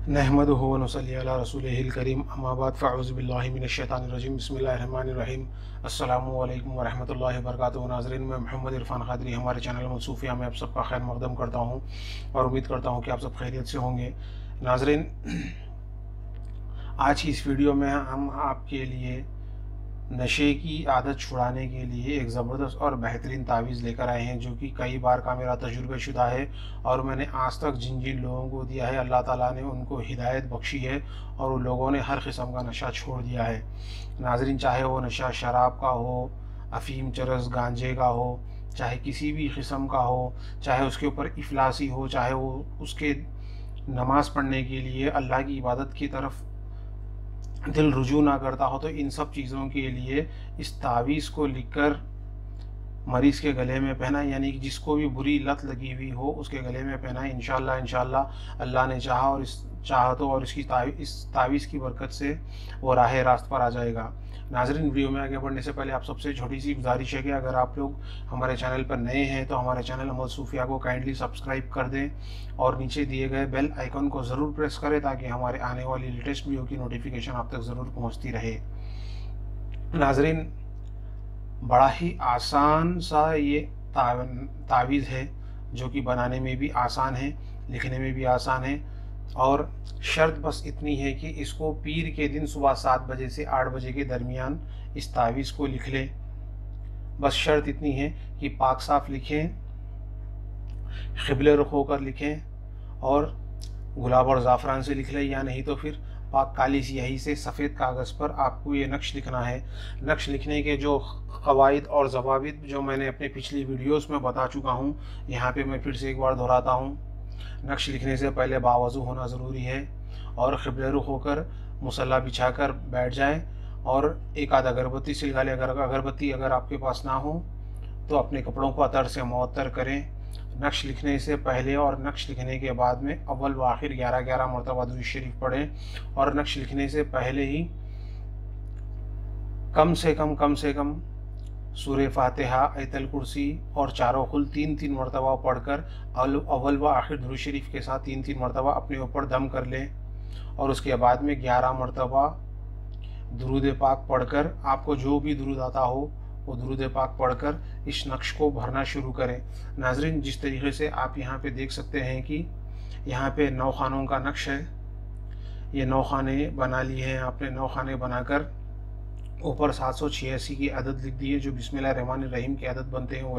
नहमदुहु व नुसल्ली अला रसूलिहिल करीम अम्मा बाद फ़अऊज़ु बिल्लाहि मिनश शैतानिर रजीम बिस्मिल्लाहिर रहमानिर रहीम अस्सलामु अलैकुम व रहमतुल्लाहि व बरकातुहू। नाज़रीन, मैं मोहम्मद इरफ़ान क़ादरी हमारे चैनल मनसूफ़िया में आप सबका खैर मक़दम करता हूँ और उम्मीद करता हूँ कि आप सब खैरियत से होंगे। नाज़रीन, आज की इस वीडियो में हम आपके लिए नशे की आदत छुड़ाने के लिए एक ज़बरदस्त और बेहतरीन तावीज़ लेकर आए हैं, जो कि कई बार का मेरा तजुर्बेशुदा है और मैंने आज तक जिन जिन लोगों को दिया है अल्लाह ताला ने उनको हिदायत बख्शी है और उन लोगों ने हर किस्म का नशा छोड़ दिया है। नाज़रीन, चाहे वो नशा शराब का हो, अफ़ीम, चरस, गांजे का हो, चाहे किसी भी किस्म का हो, चाहे उसके ऊपर इफलासी हो, चाहे वो उसके नमाज़ पढ़ने के लिए अल्लाह की इबादत की तरफ दिल रुजू ना करता हो, तो इन सब चीज़ों के लिए इस तावीज़ को लिखकर मरीज़ के गले में पहना, यानी कि जिसको भी बुरी लत लगी हुई हो उसके गले में पहना। इंशाअल्लाह अल्लाह ने चाहा और इस चाहतों और इस तावीज़ की बरकत से वो राह रास्त पर आ जाएगा। नाज़रीन, वीडियो में आगे बढ़ने से पहले आप सबसे छोटी सी गुजारिश है कि अगर आप लोग हमारे चैनल पर नए हैं तो हमारे चैनल अमल सूफिया को काइंडली सब्सक्राइब कर दें और नीचे दिए गए बेल आइकन को ज़रूर प्रेस करें ताकि हमारे आने वाली लेटेस्ट वीडियो की नोटिफिकेशन आप तक ज़रूर पहुँचती रहे। नाज़रीन, बड़ा ही आसान सा ये तावीज़ है, जो कि बनाने में भी आसान है, लिखने में भी आसान है और शर्त बस इतनी है कि इसको पीर के दिन सुबह 7 बजे से 8 बजे के दरमियान इस तावीज़ को लिख लें। बस शर्त इतनी है कि पाक साफ लिखें, क़िबले रुख होकर लिखें और गुलाब और ज़ाफ़रान से लिख लें, या नहीं तो फिर पाक काली स्याही से सफ़ेद कागज़ पर आपको ये नक्श लिखना है। नक्श लिखने के जो क़वाइद और ज़वाबित जो मैंने अपने पिछली वीडियोस में बता चुका हूँ, यहाँ पे मैं फिर से एक बार दोहराता हूँ। नक्श लिखने से पहले बावज़ू होना ज़रूरी है और क़िबले रुख होकर मुसल्ला बिछाकर बैठ जाएं और एक आध अगरबत्ती से लगा लें। अगरबत्ती अगर आपके पास ना हो तो अपने कपड़ों को अतर से मुअत्तर करें। नक्श लिखने से पहले और नक्श लिखने के बाद में अव्वल व आखिर 11-11 मरतबा दुरूद शरीफ पढ़ें और नक्श लिखने से पहले ही कम से कम सूरह फातिहा, आयतल कुर्सी और चारों खुल 3-3 मरतबा पढ़कर अव्वल व आखिर दुरूद शरीफ के साथ 3-3 मरतबा अपने ऊपर दम कर लें और उसके बाद में 11 मरतबा दुरूद पाक पढ़कर आपको जो भी दुरूद आता हो वो दुरूद पाक पढ़कर इस नक्श को भरना शुरू करें। नाज़रीन, जिस तरीके से आप यहाँ पे देख सकते हैं कि यहाँ पे 9 खानों का नक्श है, ये 9 खाने बना लिए हैं आपने। 9 खाने बनाकर ऊपर 786 की अदद लिख दी है, जो बिस्मिल्लाहिर्रहमानिर्रहीम की अदद बनते हैं वो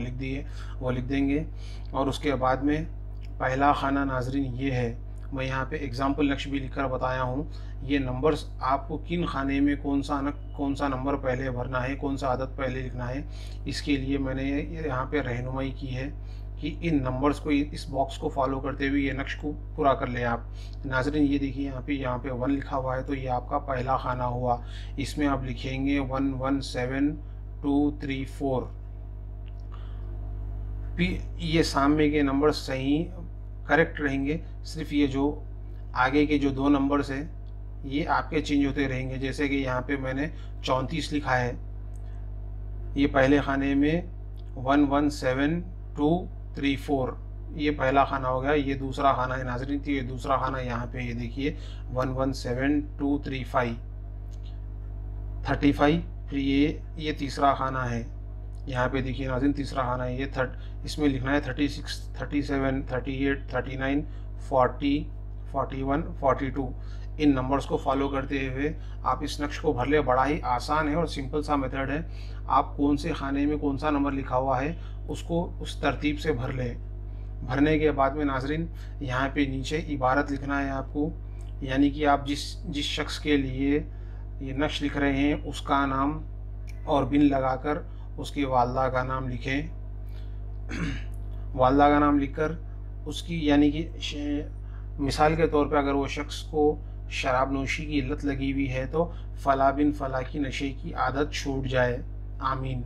लिख देंगे और उसके बाद में पहला खाना नाज़रीन ये है। मैं यहाँ पे एग्जाम्पल नक्श भी लिखकर बताया हूँ। ये नंबर्स आपको किन खाने में कौन सा नंबर पहले भरना है, कौन सा आदत पहले लिखना है, इसके लिए मैंने यहाँ पे रहनुमाई की है कि इन नंबर्स को, इस बॉक्स को फॉलो करते हुए ये नक्श को पूरा कर लें आप। नाज़रीन, ये देखिए यहाँ पे 1 लिखा हुआ है, तो ये आपका पहला खाना हुआ। इसमें आप लिखेंगे 1 1 7 2 3 4। ये सामने के नंबर सही करेक्ट रहेंगे, सिर्फ ये जो आगे के जो 2 नंबर्स हैं ये आपके चेंज होते रहेंगे। जैसे कि यहाँ पे मैंने 34 लिखा है, ये पहले खाने में 1 1 7 2 3 4 ये पहला खाना हो गया। ये दूसरा खाना है नाज़रीन, तो ये दूसरा खाना यहाँ पे ये देखिए 1 1 7 2 3 5 35। फिर ये तीसरा खाना है, यहाँ पे देखिए नाज़रीन तीसरा खाना है। ये इसमें लिखना है 36 37 38 39 40 41 42। इन नंबर्स को फॉलो करते हुए आप इस नक्श को भर ले। बड़ा ही आसान है और सिंपल सा मेथड है। आप कौन से खाने में कौन सा नंबर लिखा हुआ है उसको उस तरतीब से भर ले। भरने के बाद में नाज़रीन यहाँ पे नीचे इबारत लिखना है आपको, यानी कि आप जिस शख्स के लिए ये नक्श लिख रहे हैं उसका नाम और बिन लगाकर उसकी वालदा का नाम लिखें। वालदा का नाम लिखकर उसकी, यानी कि मिसाल के तौर पे अगर वो शख्स को शराब नोशी की लत लगी हुई है तो फ़ला बिन फ़ला की नशे की आदत छूट जाए, आमीन,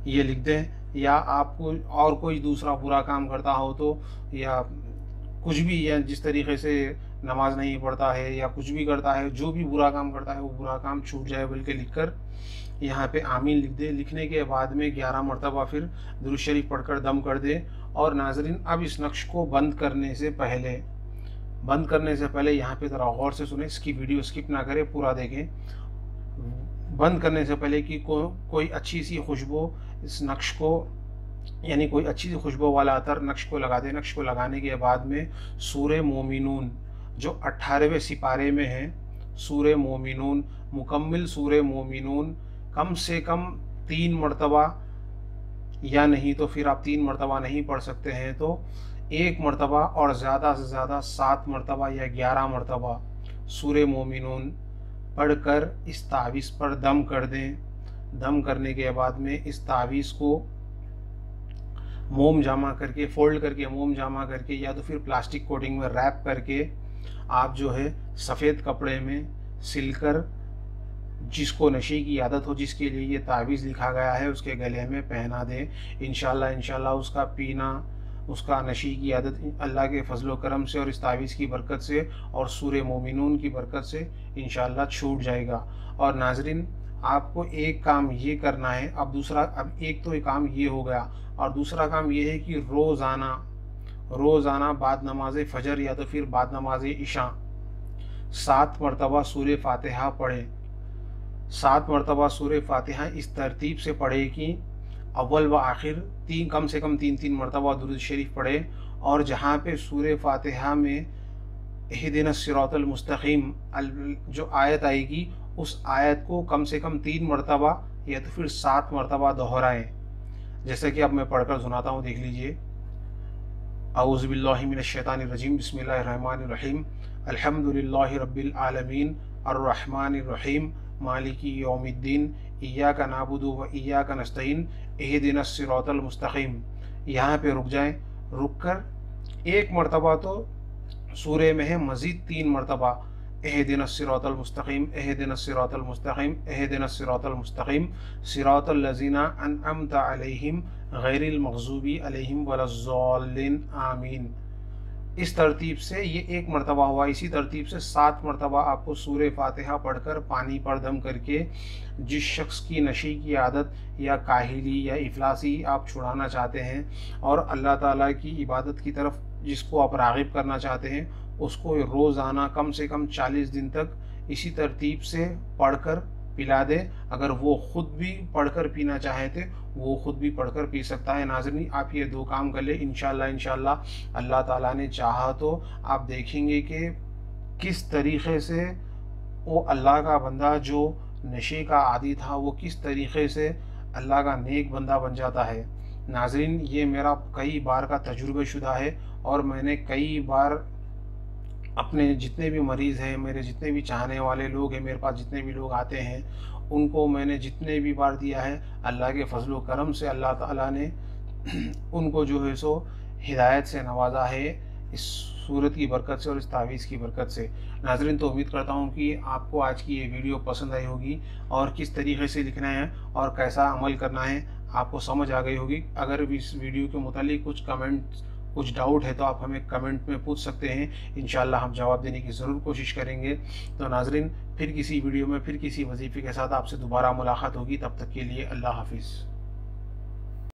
ये लिख दें। या आपको और कोई दूसरा बुरा काम करता हो तो, या कुछ भी, या जिस तरीके से नमाज नहीं पढ़ता है या कुछ भी करता है, जो भी बुरा काम करता है वो बुरा काम छूट जाए बल्कि लिखकर यहाँ पे आमीन लिख दे। लिखने के बाद में 11 मरतबा फिर दुरूद शरीफ पढ़कर दम कर दे। और नाज़रीन, अब इस नक्श को बंद करने से पहले बंद करने से पहले यहाँ पे ज़रा गौर से सुने, इसकी वीडियो स्किप ना करें, पूरा देखें। बंद करने से पहले कि कोई अच्छी सी खुशबू इस नक्श को, यानी कोई अच्छी सी खुशबू वाला अतर नक्श को लगा दे। नक्श को लगाने के बाद में सूरे मोमिनून जो 18वें सिपारे में है, सूरे मोमिनून, मुकम्मिल सूरे मोमिनून कम से कम 3 मरतबा, या नहीं तो फिर आप 3 मरतबा नहीं पढ़ सकते हैं तो 1 मरतबा और ज़्यादा से ज़्यादा 7 मरतबा या 11 मरतबा सूरे मोमिनून पढ़कर इस तावीज़ पर दम कर दें। दम करने के बाद में इस तावीज़ को मोम जामा करके, फोल्ड करके, मोम जामा करके, या तो फिर प्लास्टिक कोटिंग में रैप करके आप जो है सफ़ेद कपड़े में सिलकर, जिसको नशे की आदत हो, जिसके लिए ये तावीज़ लिखा गया है, उसके गले में पहना दें। इंशाल्लाह उसका पीना, उसका नशे की आदत अल्लाह के फजल व करम से और इस तावीज़ की बरकत से और सूरे मोमिनून की बरकत से इंशाल्लाह छूट जाएगा। और नाजरीन, आपको एक काम ये करना है। अब एक तो काम ये हो गया, और दूसरा काम ये है कि रोज़ाना बाद नमाज फजर या तो फिर बाद नमाज इशा 7 मरतबा सूरे फातिहा पढ़ें। 7 मरतबा सूरे फातिहा इस तरतीब से पढ़े कि अव्वल व आखिर कम से कम 3-3 मरतबा दुरूद शरीफ पढ़े। और जहाँ पे सूरे फातिहा में इहदिनस सिरातल मुस्तकीम जो आयत आएगी, उस आयत को कम से कम 3 मरतबा या तो फिर 7 मरतबा दोहराएं। जैसे कि अब मैं पढ़कर सुनाता हूँ, देख लीजिए। औज़ु बिल्लाहि मिनश शैतानिर रजीम, बिस्मिल्लाहिर रहमानिर रहीम, अल्हम्दुलिल्लाहि रब्बिल आलमीन, अर्रहमानिर रहीम, मालिकी यौमिद्दीन, इय्याका नअबुदु व इय्याका नस्तईन, इहदिनस सिरातल मुस्तकीम। यहाँ पे रुक जाएं। रुक कर 1 मरतबा तो सूरे में है, मज़ीद 3 मरतबा इहदिनस सिरातल मुस्तकीम, इहदिनस सिरातल मुस्तकीम, इहदिनस सिरातल मुस्तकीम, सिरातल लज़ीना अनअमता अलैहिम गैरिल मग़ज़ूबी अलैहिम वलज़्ज़ालिन आमीन। इस तरतीब से ये 1 मरतबा हुआ। इसी तरतीब से 7 मरतबा आपको सूरे फातिहा पढ़कर पानी पर दम करके, जिस शख्स की नशे की आदत या काहिली या इफलासी आप छुड़ाना चाहते हैं और अल्लाह ताला की इबादत की तरफ जिसको आप राग़िब करना चाहते हैं, उसको रोज़ाना कम से कम 40 दिन तक इसी तरतीब से पढ़कर पिला दे। अगर वो ख़ुद भी पढ़कर पीना चाहे थे, वो ख़ुद भी पढ़कर पी सकता है। नाज़रीन, आप ये 2 काम कर ले, इंशाल्लाह अल्लाह ताला ने चाहा तो आप देखेंगे कि किस तरीक़े से वो अल्लाह का बंदा जो नशे का आदी था, वो किस तरीक़े से अल्लाह का नेक बंदा बन जाता है। नाज़रीन, ये मेरा कई बार का तजुर्बेशुदा है और मैंने कई बार अपने जितने भी मरीज़ हैं, मेरे जितने भी चाहने वाले लोग हैं, मेरे पास जितने भी लोग आते हैं, उनको मैंने जितने भी बार दिया है, अल्लाह के फजल व करम से अल्लाह ताला ने उनको जो है सो हिदायत से नवाजा है, इस सूरत की बरकत से और इस तावीज़ की बरकत से। नाज़रीन, तो उम्मीद करता हूँ कि आपको आज की ये वीडियो पसंद आई होगी और किस तरीके से लिखना है और कैसा अमल करना है आपको समझ आ गई होगी। अगर इस वीडियो के मुतालिक कुछ डाउट है तो आप हमें कमेंट में पूछ सकते हैं। इंशाल्लाह हम जवाब देने की ज़रूर कोशिश करेंगे। तो नाज़रीन, फिर किसी वीडियो में फिर किसी वजीफ़े के साथ आपसे दोबारा मुलाकात होगी। तब तक के लिए अल्लाह हाफिज़।